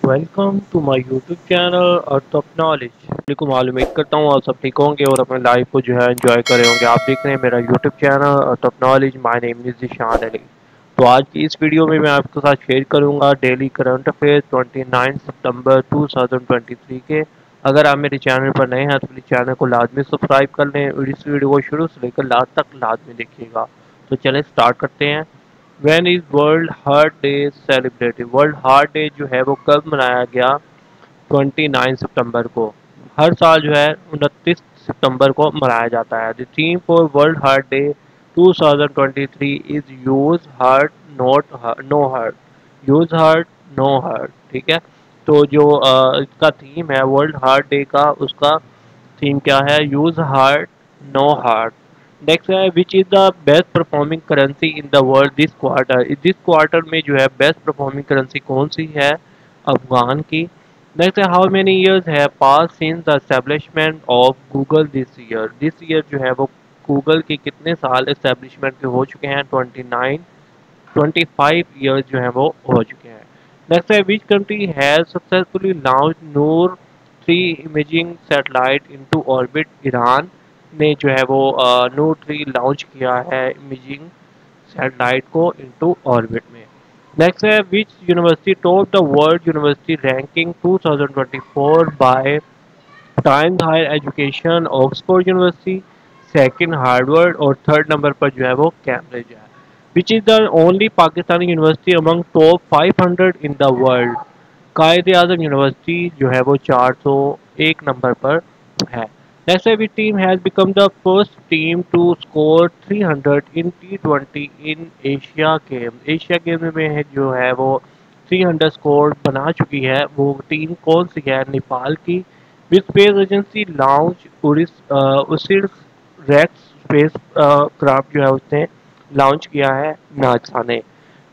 Welcome to my YouTube channel Earth of Knowledge को मालूम करता हूँ आप सब ठीक होंगे और अपने लाइफ को जो है एंजॉय कर रहे होंगे। आप देख रहे हैं मेरा YouTube channel Earth of Knowledge. My name is Zishan Ali. तो आज की इस वीडियो में मैं आपके साथ शेयर करूंगा डेली करंट अफेयर्स 29 सितंबर 2023 के। अगर आप मेरे चैनल पर नए हैं तो प्लीज़ चैनल को लाजमी सब्सक्राइब कर लें और इस वीडियो को शुरू से लेकर लास्ट तक लाजमी देखिएगा। तो चलें स्टार्ट करते हैं। When is world Heart day celebrated? World Heart day जो है वो कब मनाया गया? 29 सितंबर को। हर साल जो है 29 सितंबर को मनाया जाता है। The theme for World Heart Day 2023 is use heart not know heart. Use heart no heart. ठीक है। तो जो इसका थीम है वर्ल्ड हार्ट डे का, उसका थीम क्या है? Use heart no heart. Next है which is the best performing currency in the world this quarter? This quarter में जो है बेस्ट परफॉर्मिंग करेंसी कौन सी है? अफगान की। नेक्स्ट है हाउ मेनी ईयर्स है pass since the establishment of Google this year? This year जो है वो गूगल के कितने साल एस्टेब्लिशमेंट के हो चुके हैं? 25 ईयर्स जो है वो हो चुके हैं। नेक्स्ट है which country has successfully launch Noor 3 imaging satellite into orbit? Iran ने जो है वो नूर 3 लॉन्च किया है इमेजिंग सैटेलाइट को इनटू ऑर्बिट में। नेक्स्ट है which university top the world university ranking 2024 by Times Higher Education? Oxford university, second Harvard और थर्ड नंबर पर जो है वो कैम्ब्रिज है। Which is the only Pakistani university among top 500 in the world? Quaid Azam university जो है वो 401 नंबर पर है। नेक्स्ट है which team has become the first team to score 300 in T20 in Asia game? Asia game में है जो है वो 300 स्कोर बना चुकी है। वो टीम कौन सी है? नेपाल की। विच स्पेस एजेंसी लॉन्च उसिर रेक्स स्पेस क्राफ्ट जो है उसने लॉन्च किया है नासा ने।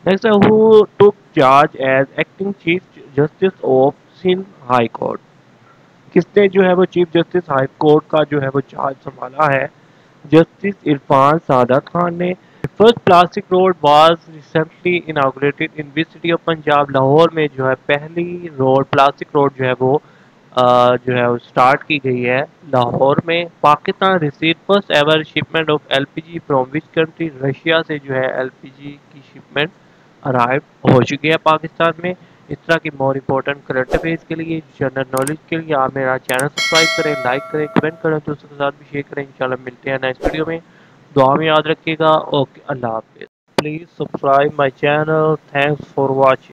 नेक्स्ट है who took charge as acting chief justice of Sindh high court? किसने जो है वो चीफ जस्टिस हाई कोर्ट का जो है वो चार्ज संभाला है? जस्टिस इरफान सादत खान ने। First plastic road was recently inaugurated in which city of Punjab? Lahore में जो है पहली रोड प्लास्टिक रोड जो है वो जो है वो स्टार्ट की गई है लाहौर में। Pakistan receive first ever shipment of LPG from which country? Russia से जो है एलपीजी की शिपमेंट अराइव हो चुकी है पाकिस्तान में। इस तरह की मोर इम्पोर्टेंट करंट अफेयर्स के लिए, जनरल नॉलेज के लिए आप मेरा चैनल सब्सक्राइब करें, लाइक करें, कमेंट करें, दोस्तों के साथ भी शेयर करें। इंशाल्लाह मिलते हैं नेक्स्ट वीडियो में। दुआ में याद रखिएगा। ओके, अल्लाह हाफिज़। Please subscribe my channel. Thanks for watching.